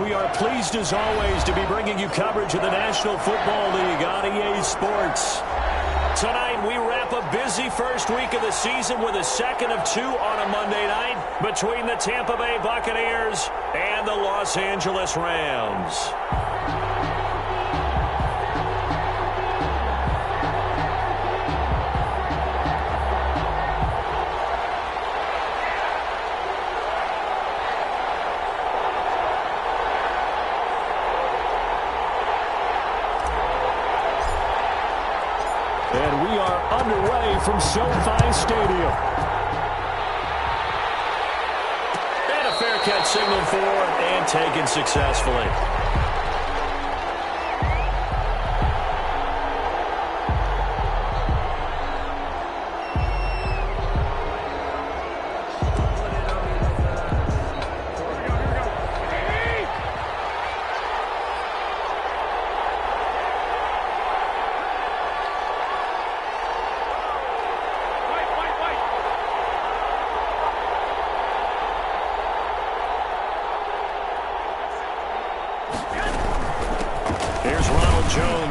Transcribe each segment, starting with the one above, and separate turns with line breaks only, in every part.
we are pleased as always to be bringing you coverage of the National Football League on EA Sports. Tonight, we wrap a busy first week of the season with a second of two on a Monday night between the Tampa Bay Buccaneers and the Los Angeles Rams. And we are underway from SoFi Stadium. And a fair catch signaled for and taken successfully.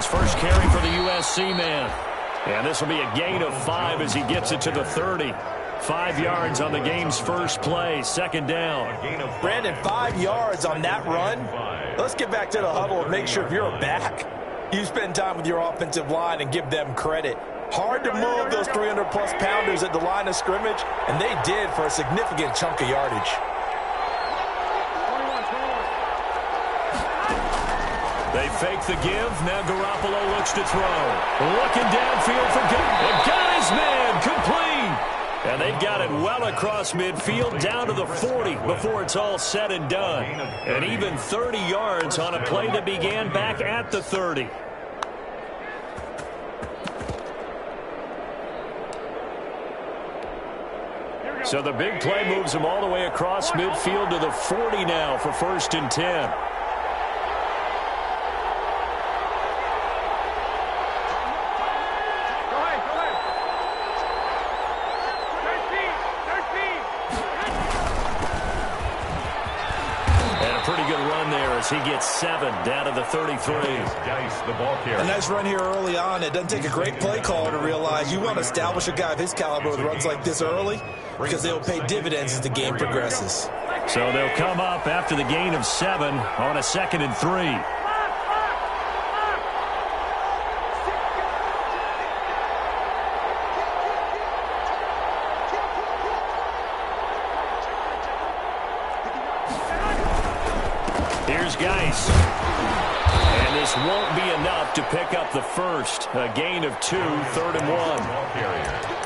First carry for the USC man. And this will be a gain of 5 as he gets it to the 30. 5 yards on the game's first play. Second down.
Brandon, 5 yards on that run. Let's get back to the huddle and make sure if you're back, you spend time with your offensive line and give them credit. Hard to move those 300-plus pounders at the line of scrimmage, and they did for a significant chunk of yardage.
They fake the give. Now Garoppolo looks to throw. Looking downfield for and got his man complete. And they've got it well across midfield down to the 40 before it's all said and done. And even 30 yards on a play that began back at the 30. So the big play moves them all the way across midfield to the 40 now for 1st and 10. He gets 7 down to the 33.
A nice run here early on. It doesn't take a great play caller to realize you want to establish a guy of his caliber with runs like this early because they'll pay dividends as the game progresses.
So they'll come up after the gain of 7 on a 2nd and 3. Guys, and this won't be enough to pick up the first. A gain of 2, 3rd and 1.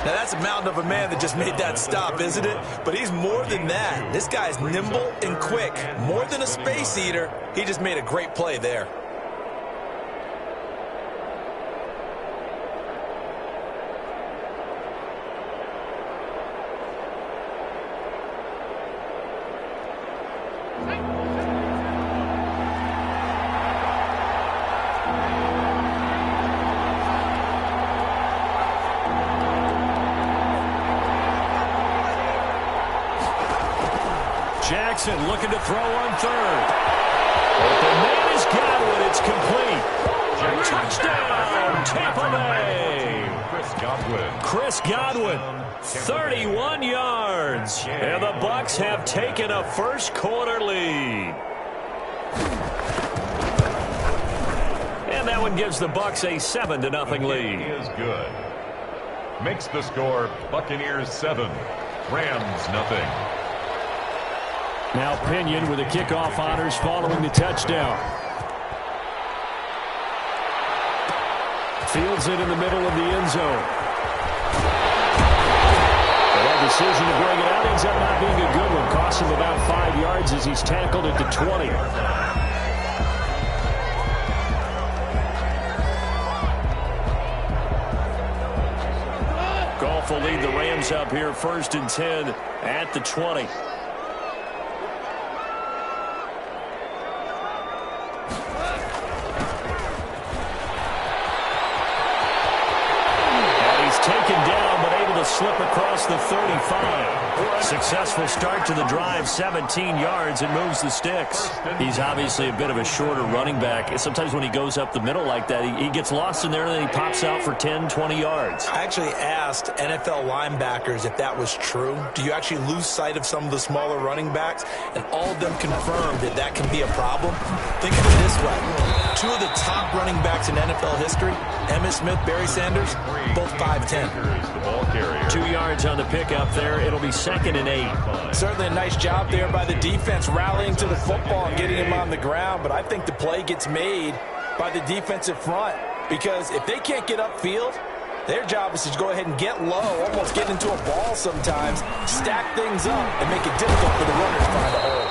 Now that's a mountain of a man that just made that stop, isn't it? But he's more than that. This guy's nimble and quick. More than a space eater, he just made a great play there.
Jackson looking to throw on 3rd. The man is Godwin. It's complete. Touchdown, Tampa Bay. Chris Godwin, 31 yards. And the Bucs have taken a first quarter lead. And that one gives the Bucs a 7-0 lead.
He is good. Makes the score Buccaneers 7, Rams 0.
Now Pinion with the kickoff honors following the touchdown. Fields it in the middle of the end zone. But that decision to bring it out ends up not being a good one. Costs him about 5 yards as he's tackled at the 20. Goff will lead the Rams up here 1st and 10 at the 20. slip across the 35. Successful start to the drive, 17 yards, and moves the sticks. He's obviously a bit of a shorter running back. Sometimes when he goes up the middle like that, he gets lost in there, and then he pops out for 10, 20 yards.
I actually asked NFL linebackers if that was true. Do you actually lose sight of some of the smaller running backs? And all of them confirmed that that can be a problem. Think of it this way. Two of the top running backs in NFL history, Emmitt Smith, Barry Sanders, both 5'10".
2 yards on the pickup there. It'll be 2nd and 8.
Certainly a nice job there by the defense rallying to the football and getting him on the ground, but I think the play gets made by the defensive front because if they can't get upfield, their job is to go ahead and get low, almost get into a ball sometimes, stack things up, and make it difficult for the runners to find a hole.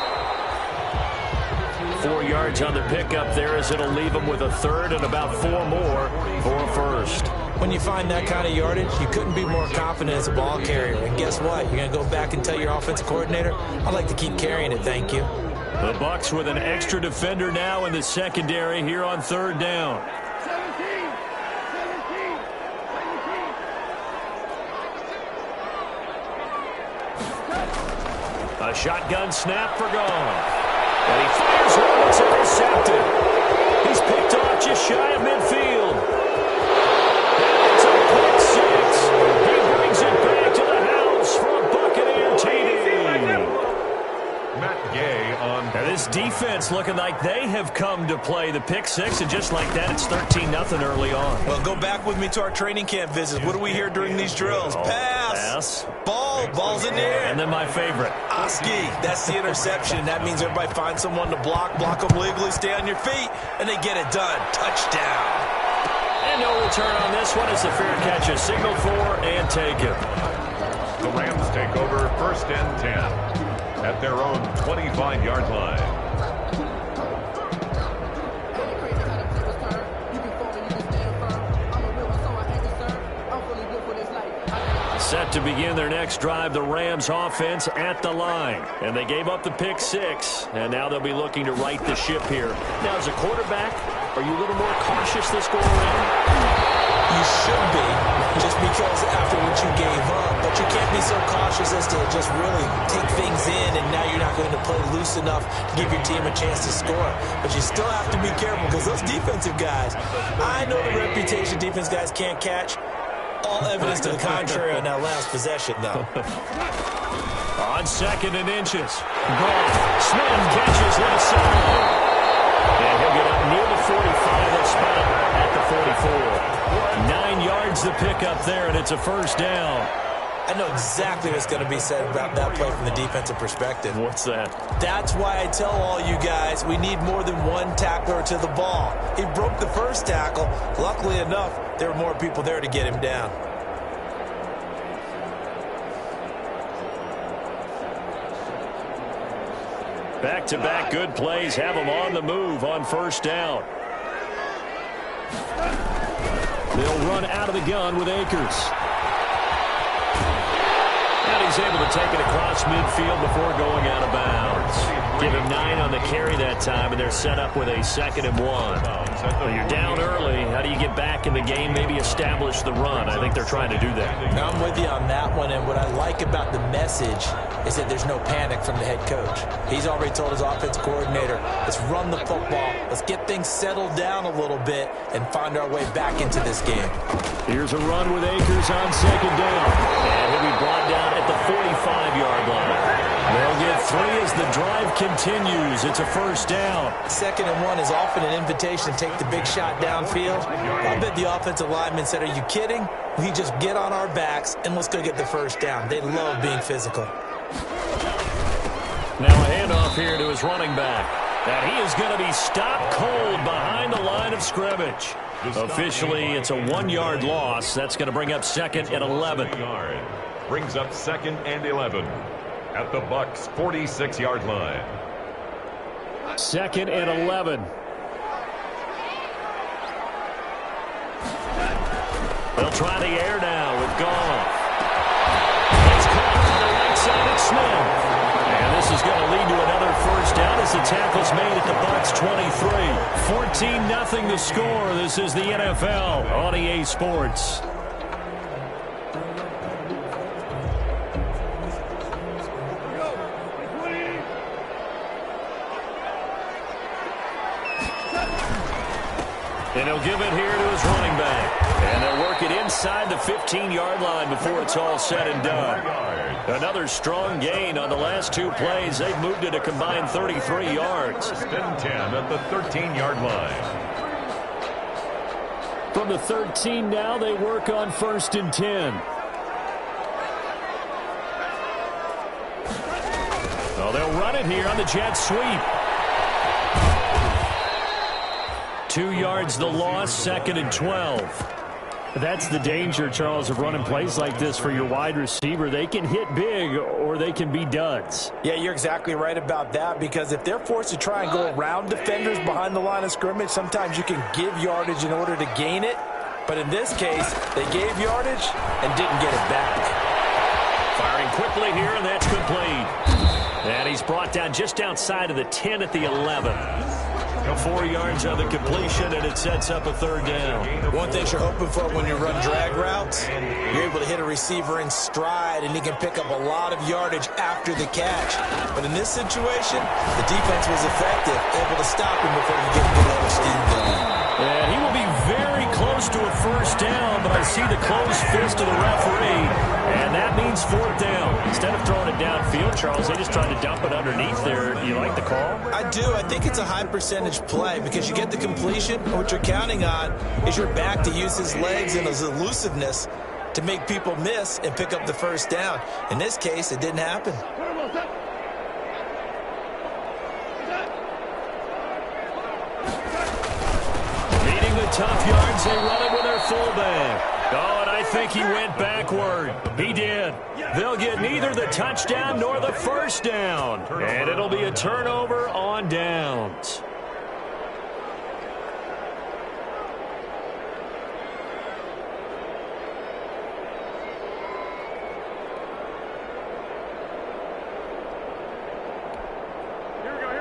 4 yards on the pickup there as it'll leave them with a third and about 4 more for a first.
When you find that kind of yardage, you couldn't be more confident as a ball carrier. And guess what? You're going to go back and tell your offensive coordinator, I'd like to keep carrying it, thank you.
The Bucs with an extra defender now in the secondary here on 3rd down. A shotgun snap for Gone. And he fires one. It's intercepted. He's picked off just shy of midfield. And it's a pick six. He brings it back to the house for a Buccaneer TD. And this defense looking like they have come to play the pick six, and just like that, it's 13-0 early on.
Well, go back with me to our training camp visits. What do we hear during these drills? Pass. Ball. Ball's in the air.
And then my favorite.
Oski. That's the interception. That means everybody finds someone to block them legally, stay on your feet, and they get it done. Touchdown.
And no return on this one as the fair catch is signaled for and taken.
The Rams take over 1st and 10. At their own 25-yard line.
Set to begin their next drive, the Rams offense at the line. And they gave up the pick six, and now they'll be looking to right the ship here. Now, as a quarterback, are you a little more cautious this go around?
You should be, just because after what you gave up, but you can't be so cautious as to just really take things in, and now you're not going to play loose enough to give your team a chance to score. But you still have to be careful because those defensive guys, I know the reputation defense guys can't catch. All evidence to the contrary on that last possession, though.
On 2nd and inches. Goff. Smith catches left side. And he'll get up near the 45. He'll spot it at the 44. 9 yards the pickup there, and it's a 1st down.
I know exactly what's going to be said about that play from the defensive perspective.
What's that?
That's why I tell all you guys we need more than one tackler to the ball. He broke the first tackle. Luckily enough, there were more people there to get him down.
Back-to-back good plays have them on the move on 1st down. They'll run out of the gun with Akers. And he's able to take it across midfield before going out of bounds. Give him 9 on the carry that time, and they're set up with a 2nd and 1. Well, you're down early. How do you get back in the game, maybe establish the run? I think they're trying to do that.
Now, I'm with you on that one, and what I like about the message is that there's no panic from the head coach. He's already told his offense coordinator, let's run the football, let's get things settled down a little bit, and find our way back into this game.
Here's a run with Akers on 2nd down. And he'll be brought down at the 45-yard line. They'll get 3 as the drive continues. It's a 1st down.
2nd and 1 is often an invitation to take the big shot downfield. I bet the offensive lineman said, are you kidding? We just get on our backs and let's go get the 1st down. They love being physical.
Now a handoff here to his running back. And he is going to be stopped cold behind the line of scrimmage. Officially, it's a 1-yard loss. That's going to bring up 2nd and 11.
Brings up 2nd and 11 at the Bucs 46-yard line.
2nd and 11. They'll try the air now with Goff. It's caught on the right side of Smith. And this is going to lead to another 1st down as the tackle's made at the Bucs 23. 14-0 the score. This is the NFL on EA Sports. And he'll give it here to his running back. And they'll work it inside the 15-yard line before it's all said and done. Another strong gain on the last two plays. They've moved it a combined 33 yards.
First and 10 at the 13-yard line.
From the 13 now, they work on 1st and 10. Oh, they'll run it here on the jet sweep. 2 yards the loss, 2nd and 12. That's the danger, Charles, of running plays like this for your wide receiver. They can hit big or they can be duds.
Yeah, you're exactly right about that, because if they're forced to try and go around defenders behind the line of scrimmage, sometimes you can give yardage in order to gain it. But in this case, they gave yardage and didn't get it back.
Firing quickly here, and that's complete. And he's brought down just outside of the 10 at the 11. 4 yards on the completion, and it sets up a 3rd down.
One thing you're hoping for when you run drag routes, you're able to hit a receiver in stride, and he can pick up a lot of yardage after the catch. But in this situation, the defense was effective, able to stop him before he could get a good other steam going.
And he will be very close to a 1st down, but I see the closed fist of the referee, and that means 4th down. Instead of throwing it downfield, Charles, they just tried to dump it underneath there. Do you like the call?
I do. I think it's a high percentage play because you get the completion, and what you're counting on is your back to use his legs and his elusiveness to make people miss and pick up the 1st down. In this case, it didn't happen.
Tough yards, they run it with their fullback. Oh, and I think he went backward. He did. They'll get neither the touchdown nor the 1st down. And it'll be a turnover on downs.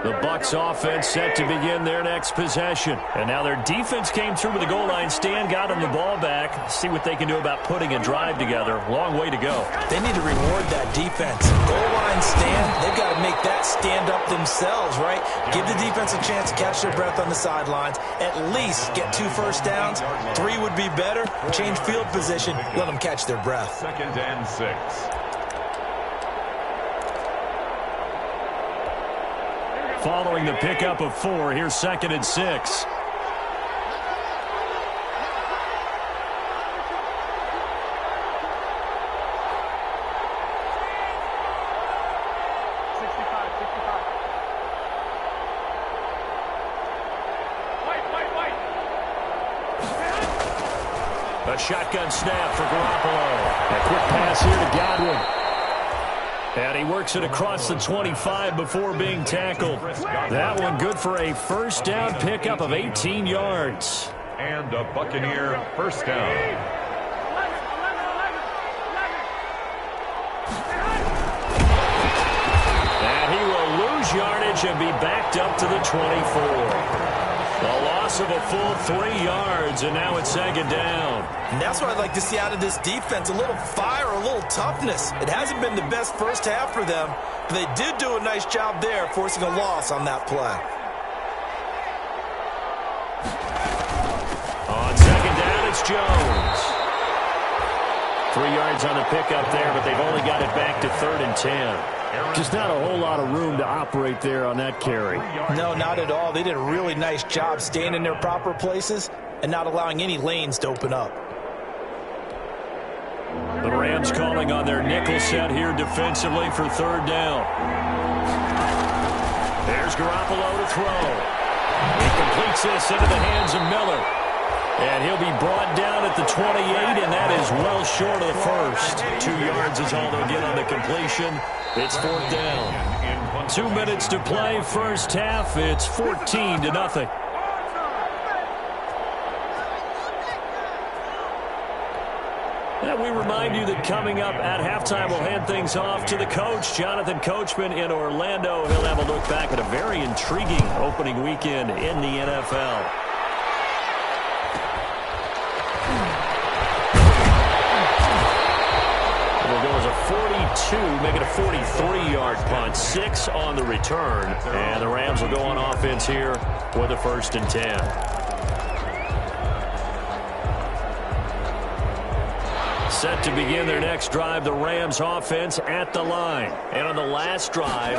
The Bucs offense set to begin their next possession. And now their defense came through with the goal line stand, got them the ball back. See what they can do about putting a drive together. Long way to go.
They need to reward that defense. Goal line stand, they've got to make that stand up themselves, right? Give the defense a chance to catch their breath on the sidelines. At least get 2 first downs. 3 would be better. Change field position. Let them catch their breath.
2nd and 6.
Following the pickup of 4, here's 2nd and 6. A shotgun snap for Garoppolo. A quick pass here to Godwin. And he works it across the 25 before being tackled. That one good for a 1st down pickup of 18 yards.
And a Buccaneer 1st down.
And he will lose yardage and be backed up to the 24. A loss of a full 3 yards, and now it's 2nd down.
And that's what I'd like to see out of this defense, a little fire, a little toughness. It hasn't been the best first half for them, but they did do a nice job there forcing a loss on that play.
On 2nd down, it's Jones. 3 yards on the pickup there, but they've only got it back to 3rd and 10. Just not a whole lot of room to operate there on that carry.
No, not at all. They did a really nice job staying in their proper places and not allowing any lanes to open up.
The Rams calling on their nickel set here defensively for 3rd down. There's Garoppolo to throw. He completes this into the hands of Miller. And he'll be brought down at the 28, and that is well short of the 1st. 2 yards is all they'll get on the completion. It's 4th down. 2 minutes to play, 1st half. It's 14-0. And we remind you that coming up at halftime, we'll hand things off to the coach, Jonathan Coachman in Orlando. He'll have a look back at a very intriguing opening weekend in the NFL. It'll go as a 42, make it a 43-yard punt, 6 on the return. And the Rams will go on offense here with a 1st and 10. Set to begin their next drive, the Rams offense at the line. And on the last drive,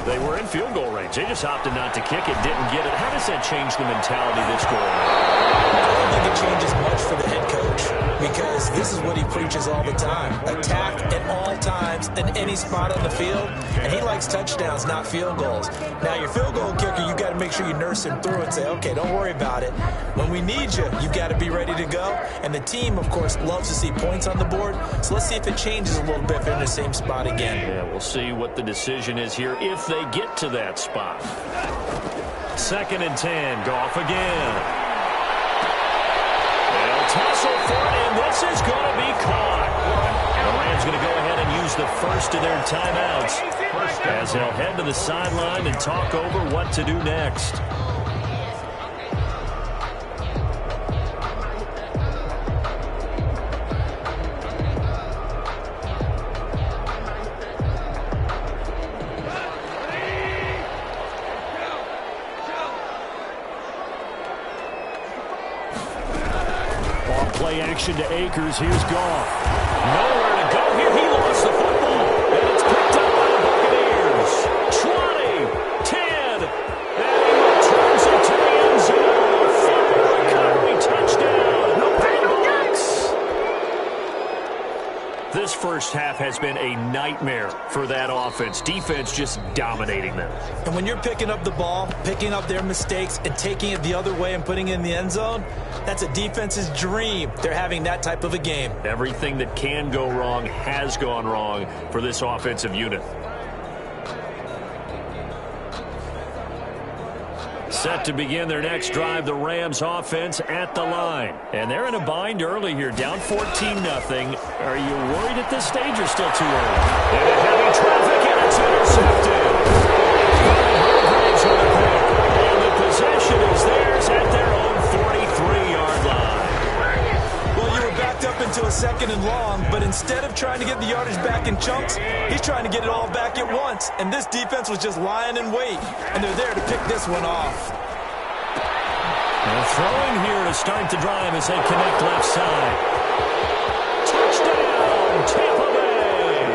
they were in field goal range. They just opted not to kick it, didn't get it. How does that change the mentality this goal?
I don't think it changes much for the head coach because this is what he preaches all the time. Attack at all times in any spot on the field, and he likes touchdowns, not field goals. Now, your field goal kicker, you got to make sure you nurse him through and say, okay, don't worry about it. When we need you, you got to be ready to go. And the team, of course, loves to see points on the board. So let's see if it changes a little bit if they're in the same spot again.
Yeah, we'll see what the decision is here if they get to that spot. 2nd and 10, Goff again. They'll tussle for it, and this is going to be caught. The Rams going to go ahead and use the first of their timeouts as they'll head to the sideline and talk over what to do next. Play action to Akers. Here's Goff. Nowhere to go here. He lost the football. And it's picked up by the Buccaneers. 20, 10. And he returns it to the end zone. Fumble recovery touchdown. The Bucs. This first half has been a nightmare for that offense. Defense just dominating them.
And when you're picking up the ball, picking up their mistakes, and taking it the other way and putting it in the end zone, that's a defense's dream. They're having that type of a game.
Everything that can go wrong has gone wrong for this offensive unit. Set to begin their next drive, the Rams offense at the line. And they're in a bind early here, down 14-0. Are you worried at this stage or still too early? And a heavy traffic, and it's intercepted. And the possession is theirs at their own 43-yard line.
Well, you were backed up into a 2nd and long, but instead of trying to get the yardage back in chunks, he's trying to get it all back at once. And this defense was just lying in wait, and they're there to pick this one off.
And throwing here to start the drive as they connect left side. Touchdown, Tampa Bay!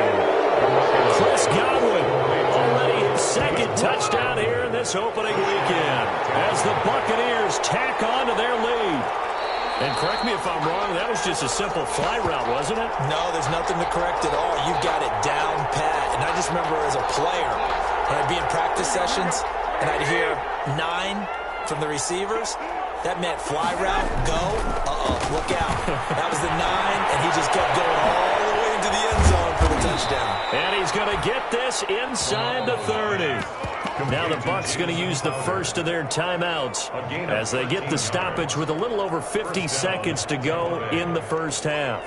Chris Godwin already his 2nd touchdown here in this opening weekend as the Buccaneers tack on to their lead. And correct me if I'm wrong, that was just a simple fly route, wasn't it?
No, there's nothing to correct at all. You've got it down pat. And I just remember as a player, when I'd be in practice sessions, and I'd hear 9 from the receivers, that meant fly route, go, look out. That was the 9, and he just kept going all the way into the end zone for the touchdown.
And he's going to get this inside the 30. Now the Bucs going to use the first of their timeouts as they get the stoppage with a little over 50 seconds to go in the first half.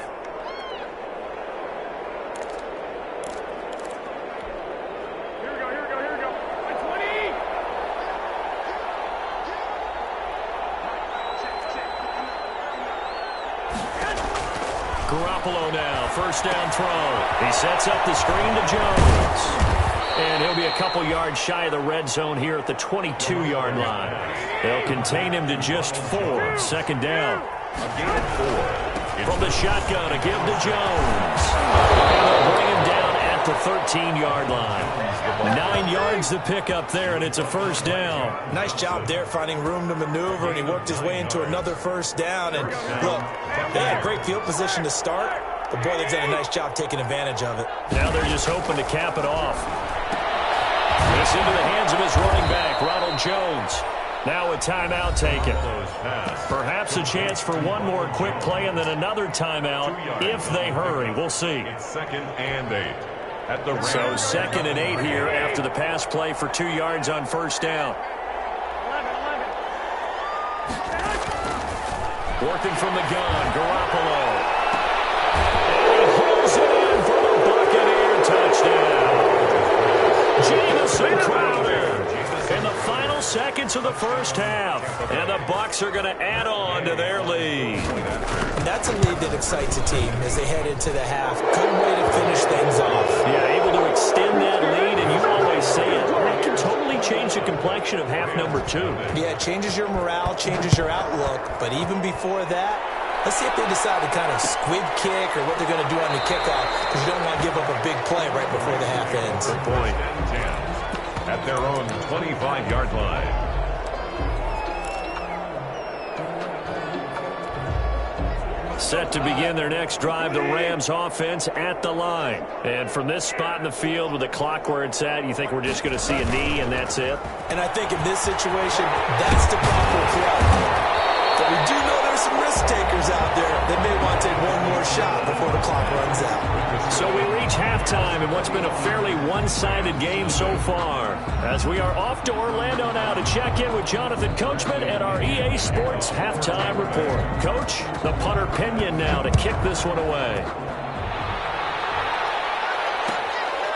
Garoppolo now, first down throw. He sets up the screen to Jones. And he'll be a couple yards shy of the red zone here at the 22-yard line. They'll contain him to just 4. 2nd down. From the shotgun, a give to Jones. And they'll bring him down at the 13-yard line. 9 yards to pick up there, and it's a first down.
Nice job there finding room to maneuver, and he worked his way into another first down. And look, they had great field position to start, but boy, they've done a nice job taking advantage of it.
Now they're just hoping to cap it off. This into the hands of his running back, Ronald Jones. Now a timeout taken. Perhaps a chance for one more quick play and then another timeout if they hurry. We'll see.
2nd and 8.
So 2nd and 8 here after the pass play for 2 yards on first down. Working from the gun, Garoppolo. And he pulls it in for the Buccaneer touchdown. Jamison Crowder in the final seconds of the first half. And the Bucs are going to add on to their lead.
And that's a lead that excites a team as they head into the half. Good way to finish things off.
Yeah, able to extend that lead, and you always say it. That can totally change the complexion of half number 2.
Yeah, it changes your morale, changes your outlook. But even before that, Let's see if they decide to kind of squib kick or what they're going to do on the kickoff, because you don't want to give up a big play right before the half ends.
Good point. 10 at their own 25-yard line.
Set to begin their next drive, the Rams offense at the line. And from this spot in the field with the clock where it's at, you think we're just going to see a knee and that's it?
And I think in this situation, that's the proper play. But we do know there's some risk takers out there that may want to take one more shot before the clock runs out.
So we reach halftime in what's been a fairly one-sided game so far. As we are off to Orlando now to check in with Jonathan Coachman at our EA Sports Halftime Report. Coach, the punter Pinion now to kick this one away.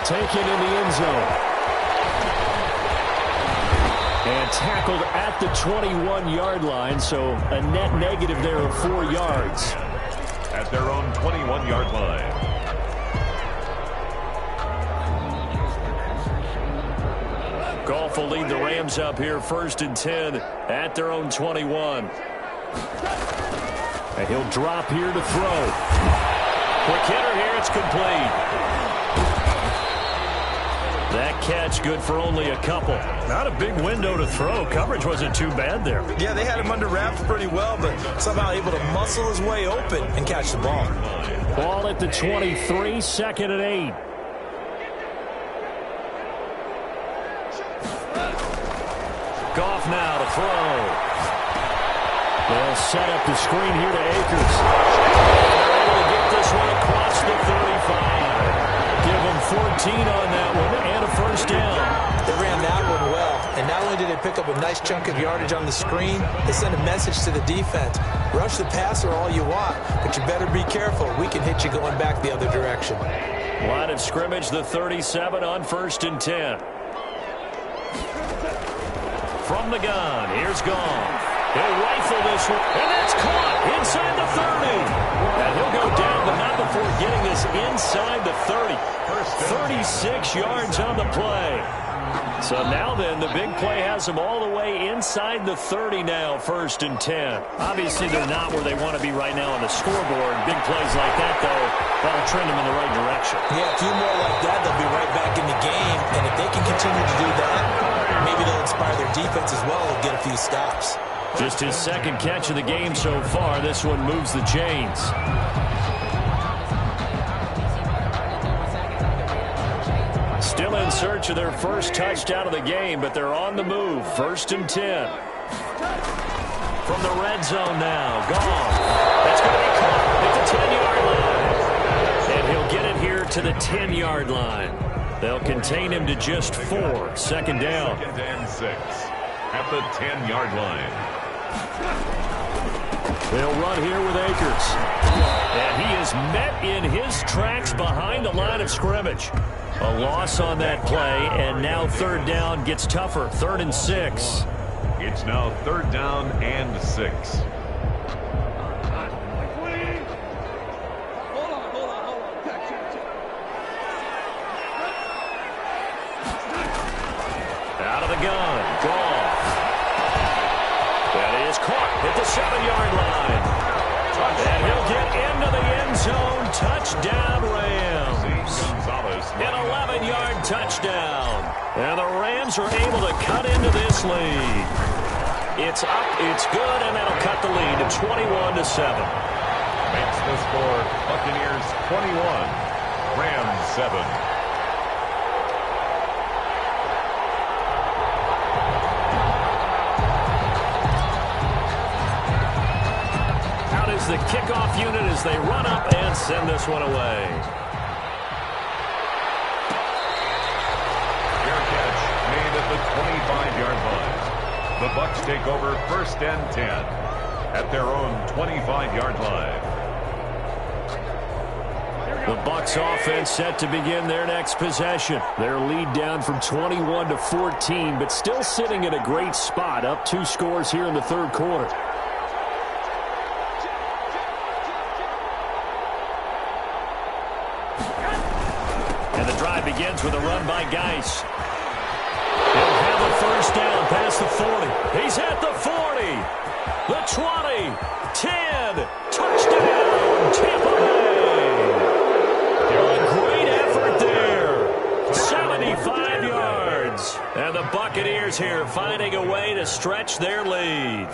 Taken in the end zone. And tackled at the 21-yard line, so a net negative there of 4 yards.
At their own 21-yard line.
Goff will lead the Rams up here 1st and 10 at their own 21. And he'll drop here to throw. Quick hitter here, it's complete. That catch good for only a couple. Not a big window to throw. Coverage wasn't too bad there.
Yeah, they had him under wraps pretty well, but somehow able to muscle his way open and catch the ball.
Ball at the 23, 2nd and 8. Goff now to throw. They'll set up the screen here to Akers. They're able to get this one across the 35. Give them 14 on that one and a 1st down.
They ran that one well, and not only did they pick up a nice chunk of yardage on the screen, they sent a message to the defense. Rush the passer all you want, but you better be careful. We can hit you going back the other direction.
Line of scrimmage, the 37 on 1st and 10. From the gun, here's Goff. He'll rifle this one, and that's caught inside the 30. And he'll go down, but not before getting this inside the 30. 36 yards on the play. So now then, the big play has them all the way inside the 30 now, 1st and 10. Obviously, they're not where they want to be right now on the scoreboard. Big plays like that, though, that'll trend them in the right direction.
Yeah, a few more like that, they'll be right back in the game. And if they can continue to do that, maybe they'll inspire their defense as well and get a few stops.
Just his 2nd catch of the game so far. This one moves the chains. Still in search of their 1st touchdown of the game, but they're on the move. 1st and 10. From the red zone now. Goff. That's going to be caught at the 10-yard line. And he'll get it here to the 10-yard line. They'll contain him to just 4. 2nd down.
2nd and 6 at the 10-yard line.
They'll run here with Akers. And he is met in his tracks behind the line of scrimmage. A loss on that play, and now 3rd down gets tougher. 3rd and 6.
It's now 3rd down and 6.
Out of the gun, Goff. That is caught at the 7-yard line. And he'll get into the end zone. Touchdown, Rams. An 11-yard touchdown. And the Rams are able to cut into this lead. It's up, it's good, and that'll cut the lead to 21-7.
Makes the score Buccaneers 21, Rams 7.
The kickoff unit as they run up and send this one away.
Fair catch made at the 25-yard line. The Bucs take over 1st and 10 at their own 25-yard line.
The Bucs offense set to begin their next possession. Their lead down from 21 to 14, but still sitting at a great spot, up 2 scores here in the 3rd quarter. Begins with a run by Geis. He'll have a 1st down. Pass across the 40. He's at the 40. The 20. 10. Touchdown, Tampa Bay. A great effort there. 75 yards. And the Buccaneers here finding a way to stretch their lead.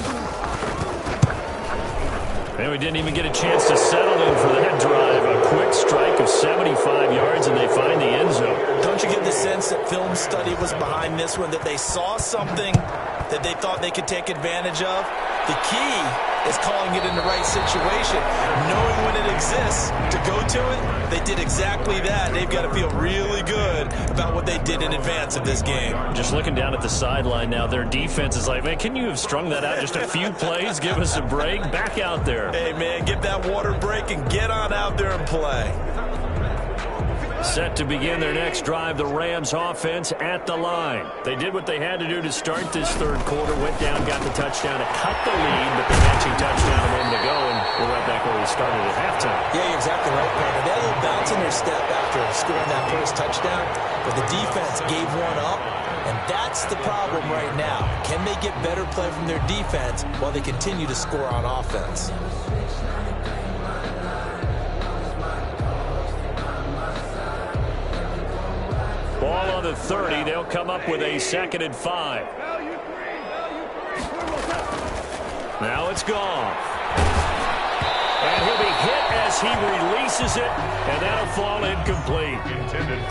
And we didn't even get a chance to settle in for that drive. A quick strike of 75 yards, and they find the end zone.
Don't you get the sense that film study was behind this one, that they saw something that they thought they could take advantage of? The key is calling it in the right situation, knowing when it exists to go to it. They did exactly that. They've got to feel really good about what they did in advance of this game.
Just looking down at the sideline now, their defense is like, man, can you have strung that out just a few plays? Give us a break. Back out there.
Hey, man, give that water break and get on out there and play.
Set to begin their next drive, the Rams offense at the line. They did what they had to do to start this third quarter, went down, got the touchdown to cut the lead, but the matching touchdown a moment ago, and we're right back where we started at halftime.
Yeah, you're exactly right, partner. They had a little bounce in their step after scoring that first touchdown, but the defense gave one up, and that's the problem right now. Can they get better play from their defense while they continue to score on offense?
Ball on the 30. They'll come up with a 2nd and 5. Now it's gone. And he'll be hit as he releases it, and that'll fall incomplete.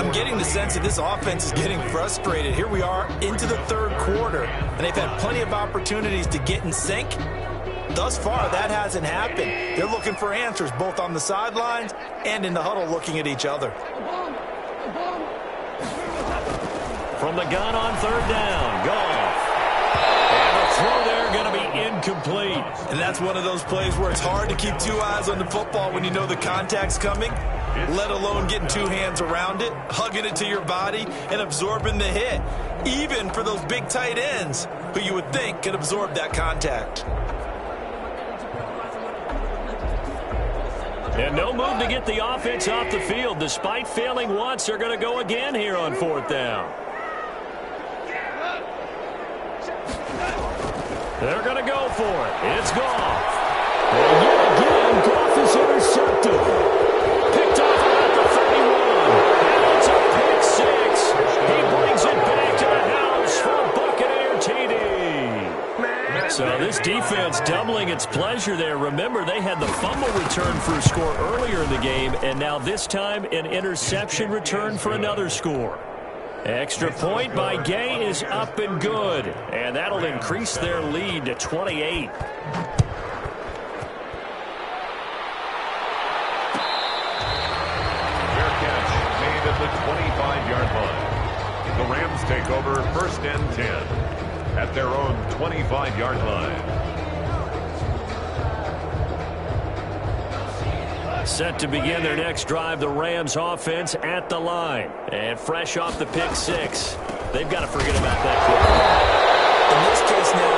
I'm getting the sense that this offense is getting frustrated. Here we are into the third quarter, and they've had plenty of opportunities to get in sync. Thus far, that hasn't happened. They're looking for answers both on the sidelines and in the huddle looking at each other.
From the gun on 3rd down, Goff. And the throw there going to be incomplete.
And that's one of those plays where it's hard to keep two eyes on the football when you know the contact's coming, let alone getting two hands around it, hugging it to your body, and absorbing the hit, even for those big tight ends who you would think could absorb that contact.
And no move to get the offense off the field. Despite failing once, they're going to go again here on 4th down. They're going to go for it. It's Goff. And yet again, Goff is intercepted. Picked off at the 31. And it's a pick 6. He brings it back to the house for a Buccaneer TD. So this defense doubling its pleasure there. Remember, they had the fumble return for a score earlier in the game, and now this time an interception return for another score. Extra point by Gay is up and good, and that'll increase their lead to 28.
Fair catch made at the 25-yard line. The Rams take over 1st and 10 at their own 25-yard line.
Set to begin their next drive, the Rams offense at the line. And fresh off the pick 6, they've got to forget about that quickly.
In this case now,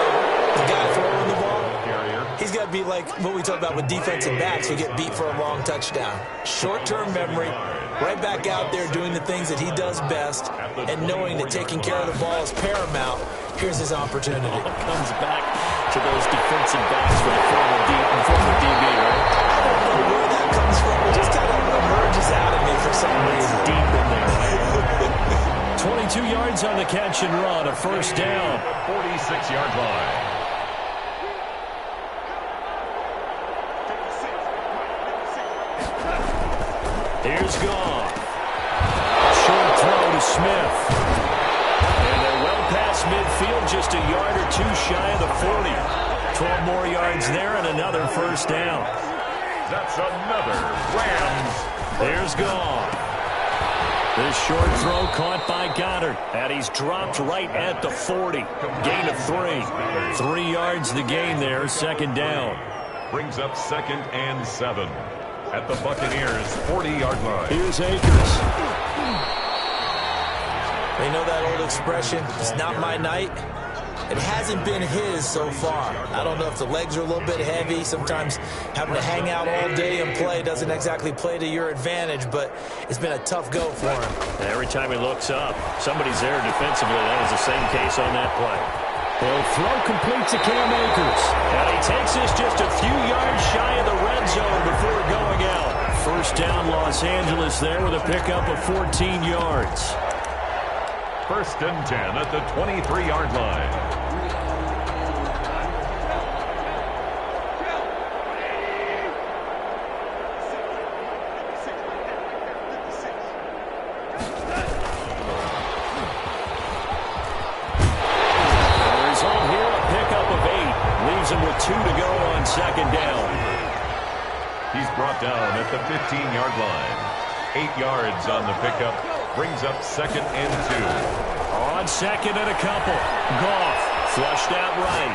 the guy throwing the ball, he's got to be like what we talk about with defensive backs who get beat for a long touchdown. Short-term memory, right back out there doing the things that he does best, and knowing that taking care of the ball is paramount. Here's his opportunity.
Comes back to those defensive backs for the former DB, right?
I don't know where that comes from. It just kind of emerges out of me for some reason.
Deep in there. 22 yards on the catch and run, a 1st down.
46-yard line.
Here's Goff. Short throw to Smith. And they're well past midfield, just a yard or two shy of the 40. 12 more yards there and another 1st down.
That's another Rams.
There's Goff. This short throw caught by Goddard, and he's dropped right at the 40. Gain of 3. 3 yards the gain there, 2nd down.
Brings up 2nd and 7 at the Buccaneers' 40-yard line.
Here's Akers.
They know that old expression, it's not my night. It hasn't been his so far. I don't know if the legs are a little bit heavy. Sometimes having to hang out all day and play doesn't exactly play to your advantage, but it's been a tough go for him.
Every time he looks up, somebody's there defensively. That was the same case on that play. He'll throw complete to Cam Akers. And he takes us just a few yards shy of the red zone before going out. First down, Los Angeles there with a pickup of 14 yards.
First and 10 at the 23-yard line.
With 2 to go on second down.
He's brought down at the 15-yard line. 8 yards on the pickup. Brings up second and 2.
On second and a couple. Goff flushed out right.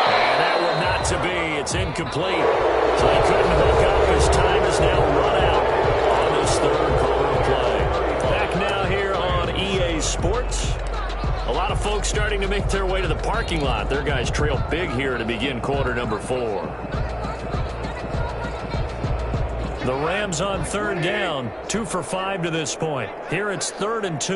And that one not to be. It's incomplete. So he couldn't hook up. His time is now run out on this third quarter of play. Back now here on EA Sports. A lot of folks starting to make their way to the parking lot. Their guys trail big here to begin quarter number 4. The Rams on third down, 2 for 5 to this point. Here it's 3rd and 2.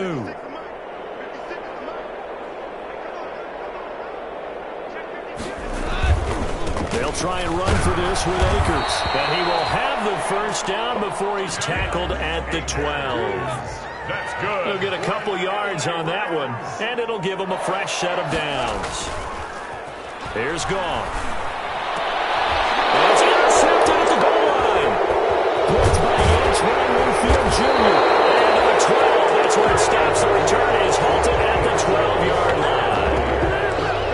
They'll try and run for this with Akers. And he will have the first down before he's tackled at the 12.
That's good.
He'll get a couple yards on that one, and it'll give him a fresh set of downs. Here's Goff. It's intercepted at the goal line. Blocked by Antoine Winfield Jr. And to the 12. That's where it stops. The return is halted at the 12-yard line.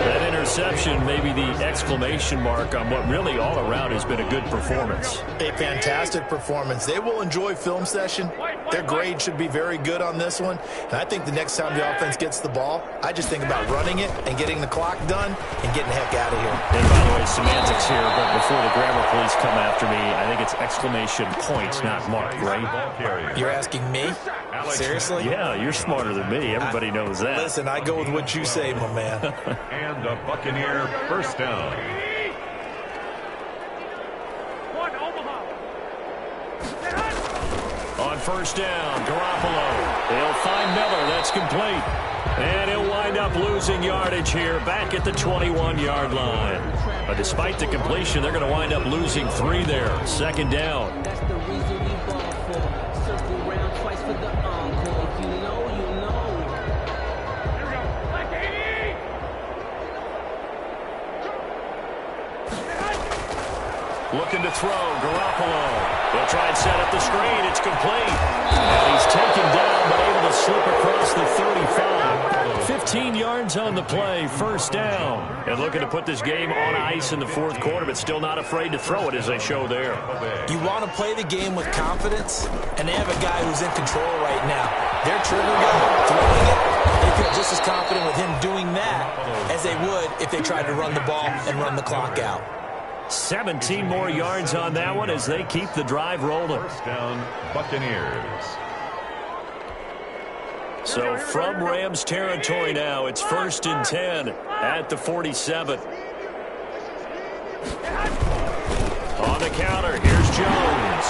That interception may be the exclamation mark on what really all around has been a good performance.
A fantastic performance. They will enjoy film session. Their grade should be very good on this one. And I think the next time the offense gets the ball, I just think about running it and getting the clock done and getting the heck out of here.
And by the way, semantics here, but before the grammar police come after me, I think it's exclamation points, not mark, right?
You're asking me? Seriously?
Yeah, you're smarter than me. Everybody knows that.
Listen, I go with what you say, my man.
And a Buccaneer first down.
On first down, Garoppolo. He'll find Miller. That's complete. And he'll wind up losing yardage here back at the 21-yard line. But despite the completion, they're going to wind up losing 3 there. Second down.
That's the reason we ball for. Circle round twice for the encore. If you know, you know. Here we go. Like
80. Looking to throw, Garoppolo. They'll try and set up the screen. It's complete. And he's taken down, but able to slip across the 35. 15 yards on the play, first down. And looking to put this game on ice in the fourth quarter, but still not afraid to throw it as they show there.
You want to play the game with confidence, and they have a guy who's in control right now. Their trigger guy, throwing it, they feel just as confident with him doing that as they would if they tried to run the ball and run the clock out.
17 more yards on that one as they keep the drive rolling.
First down, Buccaneers.
So from Rams territory now, it's 1st and 10 at the 47. On the counter, here's Jones.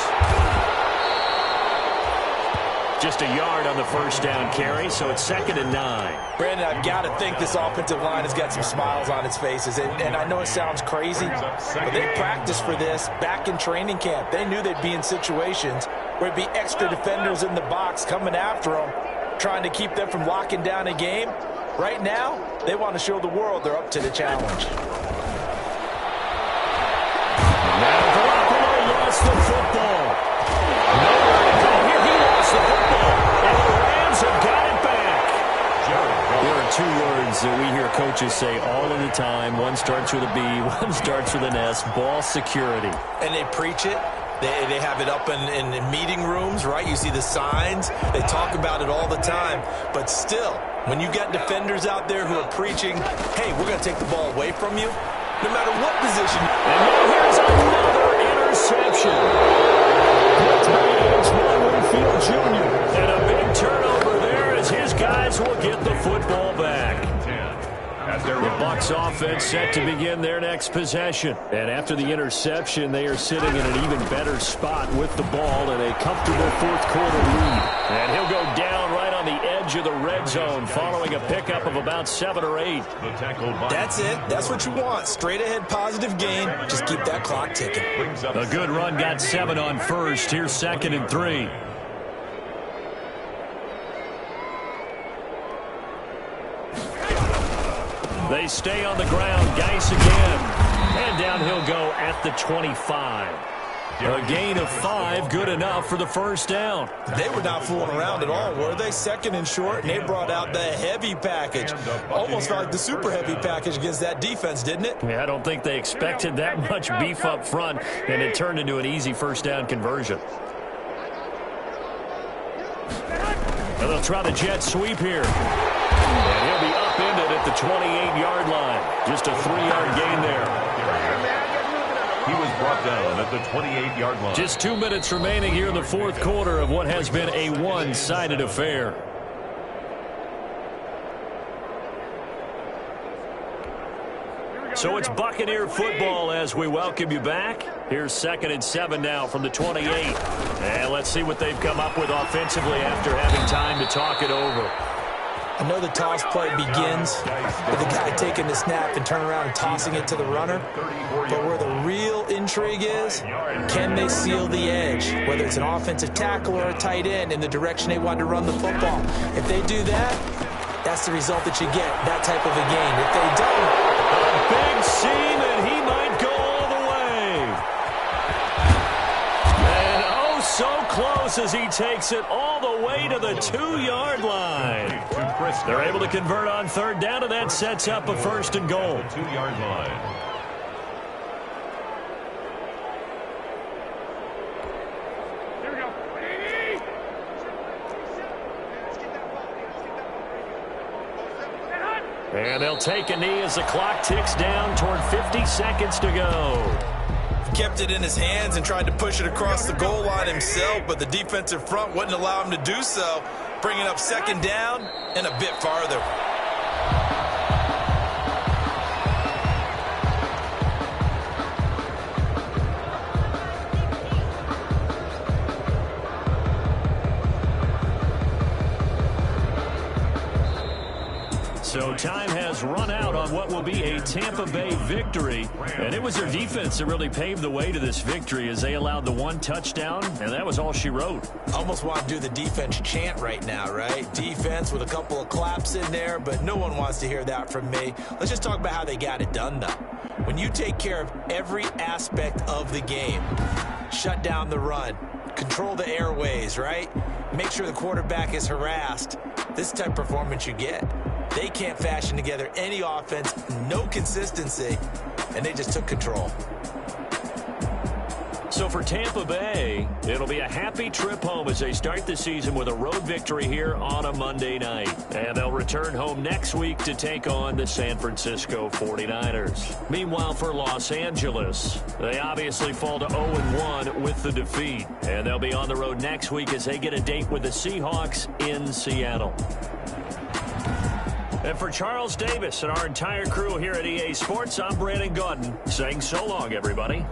Just a yard on the first down carry, so it's 2nd and 9.
Brandon, I've got to think this offensive line has got some smiles on its faces. And I know it sounds crazy, but they practiced for this back in training camp. They knew they'd be in situations where it'd be extra defenders in the box coming after them, trying to keep them from locking down a game. Right now, they want to show the world they're up to the challenge.
Now Garoppolo lost the football. Nowhere to go here. He lost the football. And the Rams have got it back. There are 2 words that we hear coaches say all of the time. One starts with a B, one starts with an S. Ball security.
And they preach it. They have it up in meeting rooms, right? You see the signs. They talk about it all the time. But still, when you got defenders out there who are preaching, hey, we're going to take the ball away from you, no matter what position.
And now here's another interception. Antoine Winfield Jr. And a big turnover there as his guys will get the football back.
The
Bucs Bucs offense set to begin their next possession. And after the interception, they are sitting in an even better spot with the ball in a comfortable fourth-quarter lead. And he'll go down right on the edge of the red zone following a pickup of about 7 or 8.
That's it. That's what you want. Straight ahead positive gain. Just keep that clock ticking.
A good run got 7 on first. Here's 2nd and 3. They stay on the ground. Geis again. And down he'll go at the 25. A gain of 5, good enough for the first down.
They were not fooling around at all, were they? 2nd and short, and they brought out the heavy package. Almost like the super heavy package against that defense, didn't it?
Yeah, I don't think they expected that much beef up front, and it turned into an easy first down conversion. And they'll try the jet sweep here. And he'll be upended at the 28-yard line. Just a 3-yard gain there.
He was brought down at the 28-yard line.
Just 2 minutes remaining here in the fourth quarter of what has been a one-sided affair. So it's Buccaneer football as we welcome you back. Here's 2nd and 7 now from the 28. And let's see what they've come up with offensively after having time to talk it over.
I know the toss play begins with the guy taking the snap and turning around and tossing it to the runner. But where the real intrigue is, can they seal the edge, whether it's an offensive tackle or a tight end, in the direction they want to run the football? If they do that, that's the result that you get, that type of a game. If they don't,
a big seam, and he might go all the way. And oh, so close as he takes it all the way to the 2-yard line. They're able to convert on 3rd down, and that sets up a 1st and goal.
2-yard line.
And they'll take a knee as the clock ticks down toward 50 seconds to go.
kept it in his hands and tried to push it across the goal line himself, but the defensive front wouldn't allow him to do so, bringing up 2nd down and a bit farther.
So time has run out on what will be a Tampa Bay victory. And it was their defense that really paved the way to this victory as they allowed the 1 touchdown, and that was all she wrote.
Almost want to do the defense chant right now, right? Defense with a couple of claps in there, but no one wants to hear that from me. Let's just talk about how they got it done, though. When you take care of every aspect of the game, shut down the run, control the airways, right? Make sure the quarterback is harassed. This type of performance you get. They can't fashion together any offense, no consistency, and they just took control.
So for Tampa Bay, it'll be a happy trip home as they start the season with a road victory here on a Monday night. And they'll return home next week to take on the San Francisco 49ers. Meanwhile, for Los Angeles, they obviously fall to 0-1 with the defeat. And they'll be on the road next week as they get a date with the Seahawks in Seattle. And for Charles Davis and our entire crew here at EA Sports, I'm Brandon Gaudin saying so long, everybody.